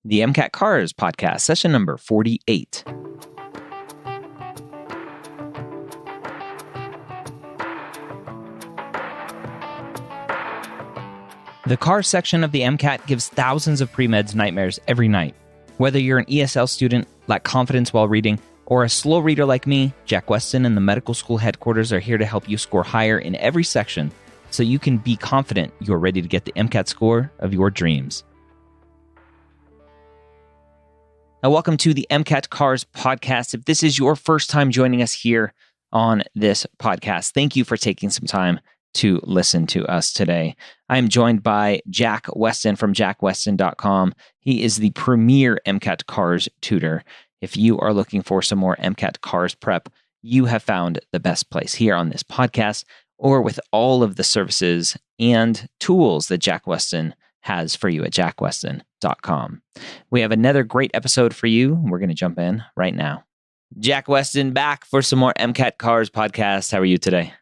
the MCAT Cars podcast, session number 48. The Cars section of the MCAT gives thousands of pre-meds nightmares every night. Whether you're an ESL student, lack confidence while reading, or a slow reader like me, Jack Weston and the medical school headquarters are here to help you score higher in every section so you can be confident you're ready to get the MCAT score of your dreams. Now, welcome to the MCAT Cars podcast. If this is your first time joining us here on this podcast, thank you for taking some time to listen to us today. I am joined by Jack Weston from jackweston.com. He is the premier MCAT Cars tutor. If you are looking for some more MCAT Cars prep, you have found the best place here on this podcast or with all of the services and tools that Jack Weston has for you at jackweston.com. We have another great episode for you. We're going to jump in right now. Jack Weston back for some more MCAT Cars podcast. How are you today?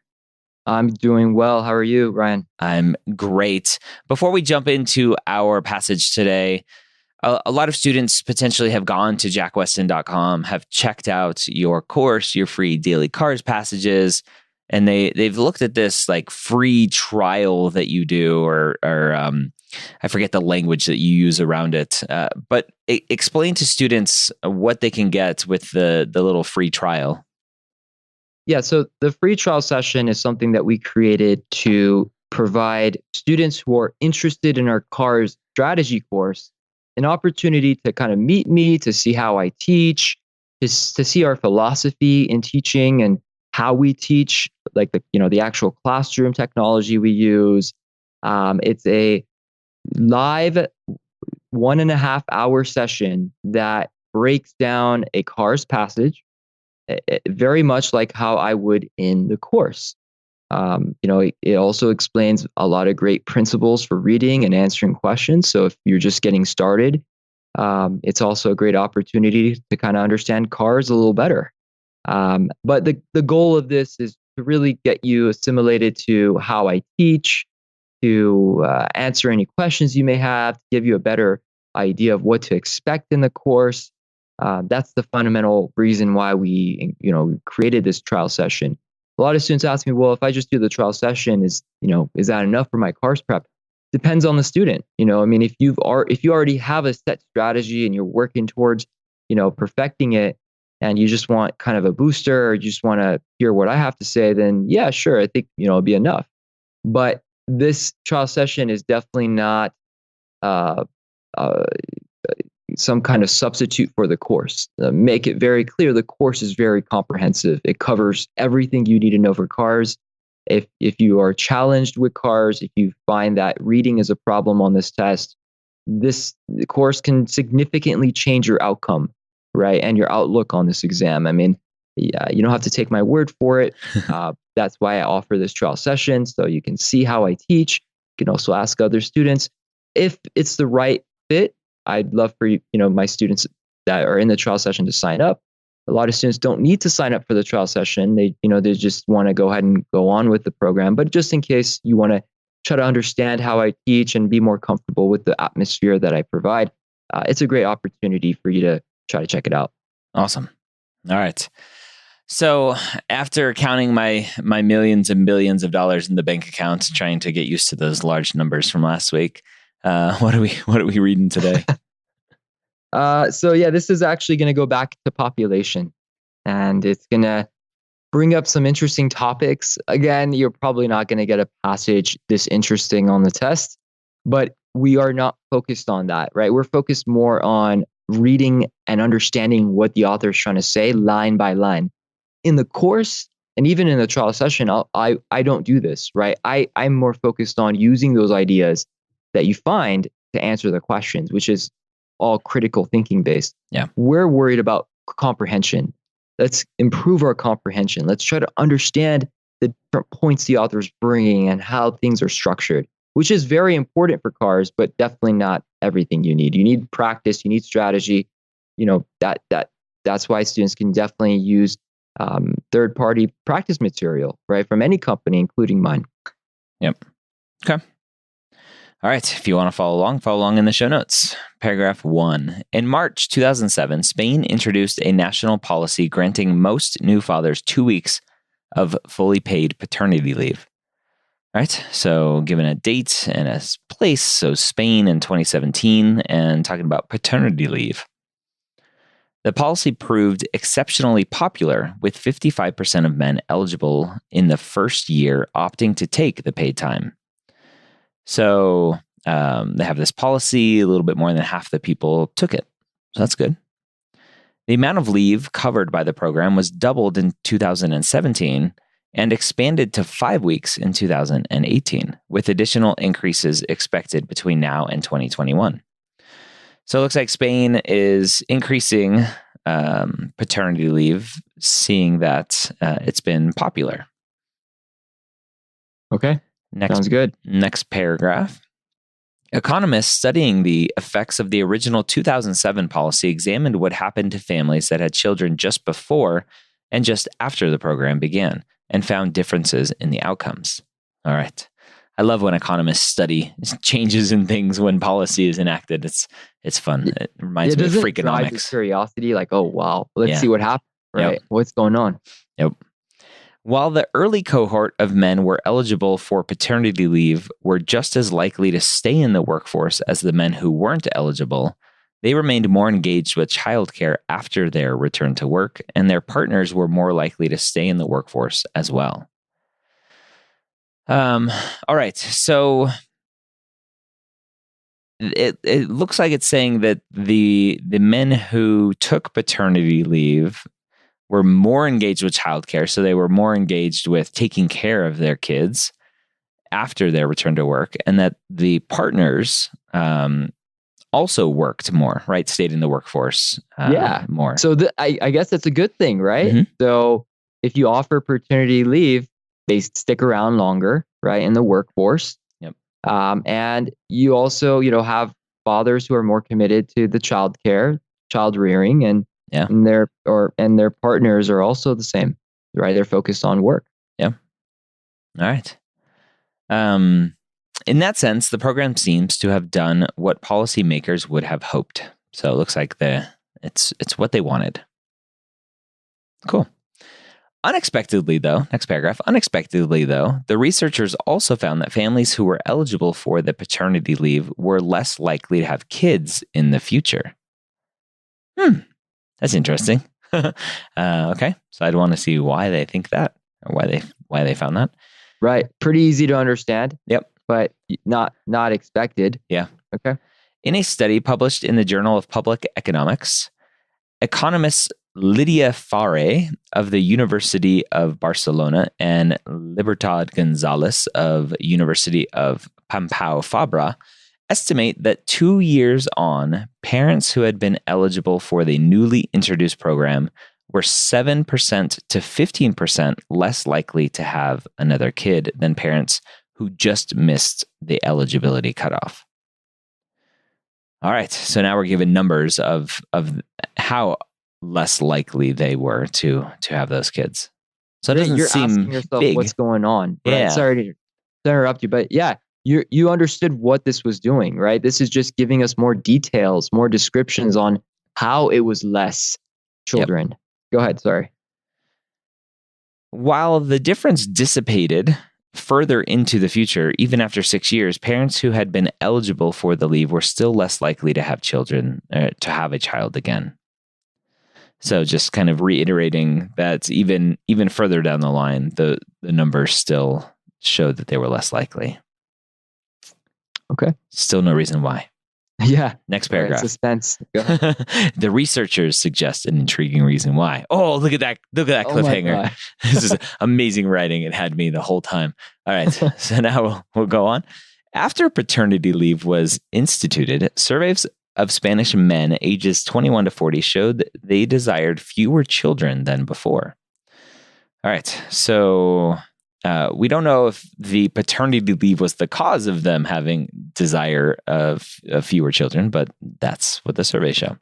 I'm doing well. How are you, Ryan? I'm great. Before we jump into our passage today, a lot of students potentially have gone to jackweston.com, have checked out your course, your free daily Cars passages, and they've looked at this like free trial that you do, or I forget the language that you use around it. But explain to students what they can get with the little free trial. Yeah, so the free trial session is something that we created to provide students who are interested in our Cars strategy course an opportunity to kind of meet me, to see how I teach, to see our philosophy in teaching and how we teach, like the actual classroom technology we use. It's a live 1.5 hour session that breaks down a Cars passage, very much like how I would in the course. It also explains a lot of great principles for reading and answering questions. So if you're just getting started, it's also a great opportunity to kind of understand Cars a little better. But the goal of this is to really get you assimilated to how I teach, to answer any questions you may have, to give you a better idea of what to expect in the course. That's the fundamental reason why we created this trial session. A lot of students ask me, well, if I just do the trial session, is that enough for my Cars prep? Depends on the student. If you already have a set strategy and you're working towards, perfecting it, and you just want kind of a booster, or you just want to hear what I have to say, then yeah, sure, I think it'll be enough. But this trial session is definitely not some kind of substitute for the course. Make it very clear, the course is very comprehensive. It covers everything you need to know for Cars. If you are challenged with Cars, if you find that reading is a problem on this test, the course can significantly change your outcome, right? And your outlook on this exam. Yeah, you don't have to take my word for it. That's why I offer this trial session, so you can see how I teach. You can also ask other students if it's the right fit. I'd love for my students that are in the trial session to sign up. A lot of students don't need to sign up for the trial session. They just want to go ahead and go on with the program. But just in case you want to try to understand how I teach and be more comfortable with the atmosphere that I provide, it's a great opportunity for you to try to check it out. Awesome. All right. So after counting my millions and billions of dollars in the bank account, trying to get used to those large numbers from last week, what are we reading today? This is actually going to go back to population, and it's going to bring up some interesting topics. Again, you're probably not going to get a passage this interesting on the test, but we are not focused on that, right? We're focused more on reading and understanding what the author is trying to say line by line. In the course, and even in the trial session, I don't do this, right? I'm more focused on using those ideas that you find to answer the questions, which is all critical thinking based. Yeah. We're worried about comprehension. Let's improve our comprehension. Let's try to understand the different points the author is bringing and how things are structured, which is very important for Cars, but definitely not everything you need. You need practice, you need strategy. That's why students can definitely use third-party practice material, right, from any company, including mine. Yep. Okay. All right, if you want to follow along in the show notes. Paragraph 1. In March 2007, Spain introduced a national policy granting most new fathers 2 weeks of fully paid paternity leave. All right, so given a date and a place, so Spain in 2017, and talking about paternity leave. The policy proved exceptionally popular, with 55% of men eligible in the first year opting to take the paid time. So they have this policy, a little bit more than half the people took it. So that's good. The amount of leave covered by the program was doubled in 2017 and expanded to 5 weeks in 2018, with additional increases expected between now and 2021. So it looks like Spain is increasing paternity leave, seeing that it's been popular. Okay. Sounds good. Next paragraph. Economists studying the effects of the original 2007 policy examined what happened to families that had children just before and just after the program began and found differences in the outcomes. All right. I love when economists study changes in things when policy is enacted. It's fun. It reminds me of Freakonomics. Curiosity, like, oh, wow, let's see what happened, right? Yep. What's going on? Yep. While the early cohort of men were eligible for paternity leave were just as likely to stay in the workforce as the men who weren't eligible, they remained more engaged with childcare after their return to work, and their partners were more likely to stay in the workforce as well. All right, so it looks like it's saying that the men who took paternity leave were more engaged with childcare, so they were more engaged with taking care of their kids after their return to work, and that the partners also worked more, right? Stayed in the workforce more. So I guess that's a good thing, right? Mm-hmm. So if you offer paternity leave, they stick around longer, right, in the workforce. Yep. And you also, have fathers who are more committed to the child rearing, and their partners are also the same, right? They're focused on work. Yeah. All right. In that sense, the program seems to have done what policymakers would have hoped. So it looks like it's what they wanted. Cool. Unexpectedly, though, next paragraph, the researchers also found that families who were eligible for the paternity leave were less likely to have kids in the future. That's interesting. Okay, so I'd want to see why they think that, or why they found that. Right, pretty easy to understand. Yep, but not expected. Yeah. Okay. In a study published in the Journal of Public Economics, economists Lydia Faré of the University of Barcelona and Libertad Gonzalez of University of Pompeu Fabra estimate that 2 years on, parents who had been eligible for the newly introduced program were 7% to 15% less likely to have another kid than parents who just missed the eligibility cutoff. All right, so now we're given numbers of how less likely they were to have those kids. So it doesn't seem asking yourself big. What's going on? Right? Yeah. Sorry to interrupt you, but yeah, you understood what this was doing, right? This is just giving us more details, more descriptions on how it was less children. Yep. Go ahead, sorry. While the difference dissipated further into the future, even after 6 years, parents who had been eligible for the leave were still less likely to have children, to have a child again. So just kind of reiterating that even further down the line, the numbers still showed that they were less likely. Okay. Still no reason why. Yeah. Next paragraph. Right, suspense. The researchers suggest an intriguing reason why. Oh, look at that cliffhanger. This is amazing writing. It had me the whole time. All right. So now we'll go on. After paternity leave was instituted, surveys of Spanish men ages 21 to 40 showed that they desired fewer children than before. All right. So we don't know if the paternity leave was the cause of them having desire of fewer children, but that's what the surveys show.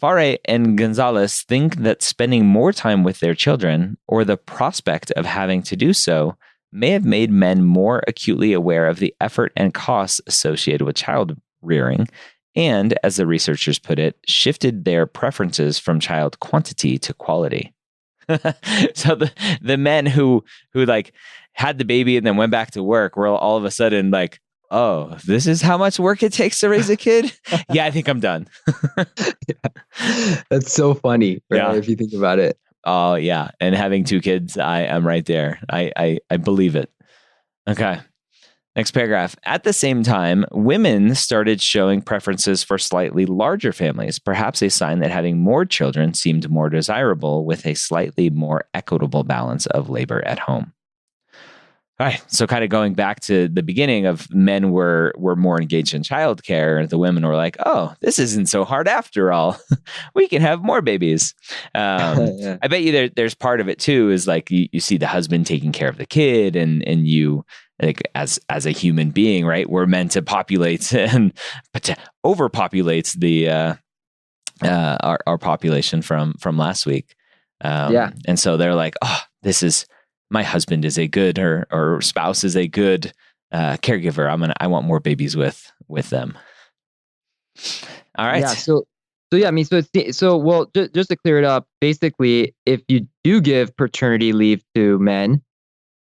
Faré and Gonzalez think that spending more time with their children, or the prospect of having to do so, may have made men more acutely aware of the effort and costs associated with child rearing, and, as the researchers put it, shifted their preferences from child quantity to quality. So the men who like had the baby and then went back to work were all of a sudden like, oh, this is how much work it takes to raise a kid? Yeah, I think I'm done. Yeah. That's so funny, right? Yeah. If you think about it. Oh, yeah. And having 2 kids, I am right there. I believe it. Okay. Next paragraph. At the same time, women started showing preferences for slightly larger families, perhaps a sign that having more children seemed more desirable with a slightly more equitable balance of labor at home. All right. So kind of going back to the beginning of men were more engaged in childcare. The women were like, oh, this isn't so hard after all. We can have more babies. Yeah. I bet you there's part of it too, is like you see the husband taking care of the kid and you like as a human being, right? We're meant to populate and overpopulate the our population from last week. Yeah. And so they're like, oh, this is my husband is a good or spouse is a good caregiver. I want more babies with them. All right. Yeah. So yeah, I mean, well, just to clear it up, basically, if you do give paternity leave to men,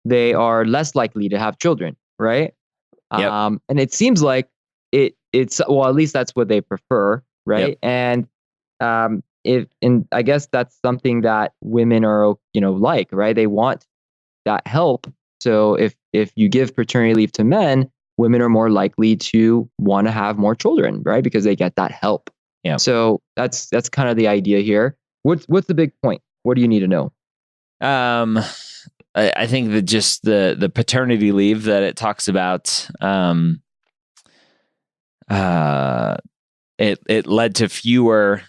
they are less likely to have children, right? Yep. And it seems like it's well, at least that's what they prefer, right? Yep. And and I guess that's something that women are, like, right? They want that help. So if you give paternity leave to men, women are more likely to want to have more children, right? Because they get that help. Yeah. So that's kind of the idea here. What's the big point? What do you need to know? I think that just the paternity leave that it talks about, it led to fewer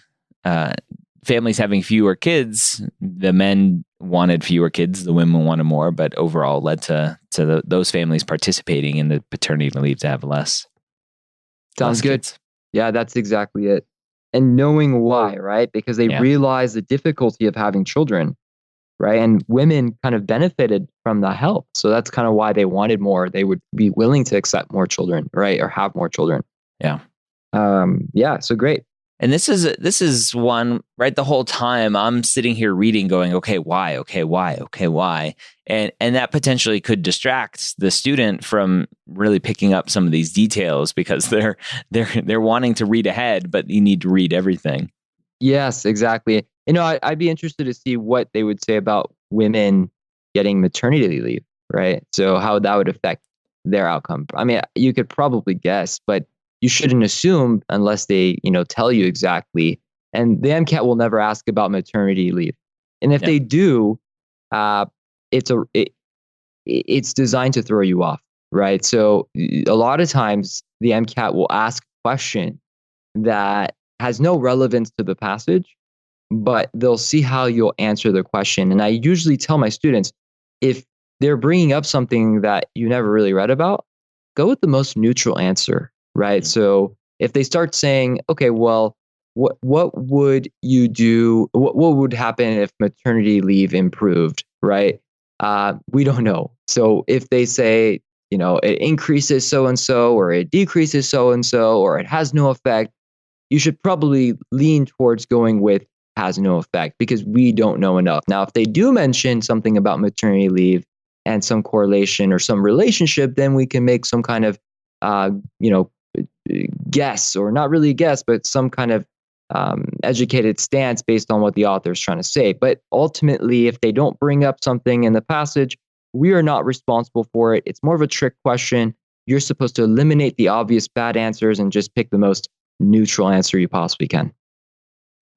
families having fewer kids. The men wanted fewer kids, the women wanted more, but overall led to those families participating in the paternity leave to have less. Sounds good. Kids. Yeah, that's exactly it. And knowing why, right? Because they realize the difficulty of having children, right? And women kind of benefited from the help. So that's kind of why they wanted more. They would be willing to accept more children, right? Or have more children. Yeah. Yeah. So great. And this is one, right? The whole time I'm sitting here reading going, okay, why? Okay, why? Okay, why? And that potentially could distract the student from really picking up some of these details because they're wanting to read ahead, but you need to read everything. Yes, exactly. I'd be interested to see what they would say about women getting maternity leave, right? So how that would affect their outcome. I mean, you could probably guess, but you shouldn't assume unless they, tell you exactly. And the MCAT will never ask about maternity leave. And if they do, it's designed to throw you off, right? So a lot of times the MCAT will ask a question that has no relevance to the passage, but they'll see how you'll answer the question. And I usually tell my students, if they're bringing up something that you never really read about, go with the most neutral answer. Right. So if they start saying, okay, well, what would you do? What would happen if maternity leave improved? Right. We don't know. So if they say, it increases so and so, or it decreases so and so, or it has no effect, you should probably lean towards going with has no effect because we don't know enough. Now, if they do mention something about maternity leave and some correlation or some relationship, then we can make some kind of, guess, or not really a guess, but some kind of educated stance based on what the author is trying to say. But ultimately, if they don't bring up something in the passage, we are not responsible for it. It's more of a trick question. You're supposed to eliminate the obvious bad answers and just pick the most neutral answer you possibly can.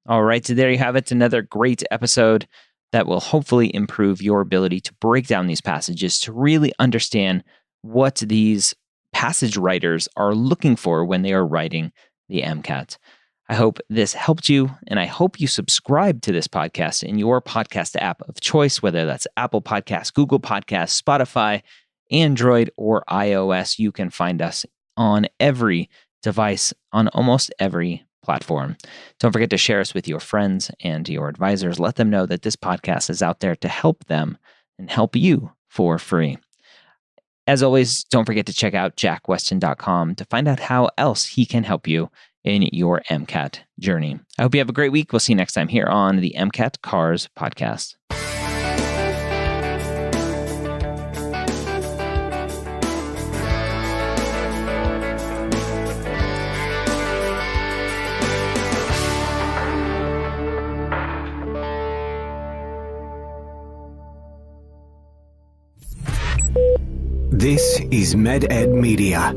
All right, so there you have it. Another great episode that will hopefully improve your ability to break down these passages to really understand what these passage writers are looking for when they are writing the MCAT. I hope this helped you, and I hope you subscribe to this podcast in your podcast app of choice, whether that's Apple Podcasts, Google Podcasts, Spotify, Android, or iOS. You can find us on every device, on almost every platform. Don't forget to share us with your friends and your advisors. Let them know that this podcast is out there to help them and help you for free. As always, don't forget to check out jackweston.com to find out how else he can help you in your MCAT journey. I hope you have a great week. We'll see you next time here on the MCAT Cars Podcast. This is MedEd Media.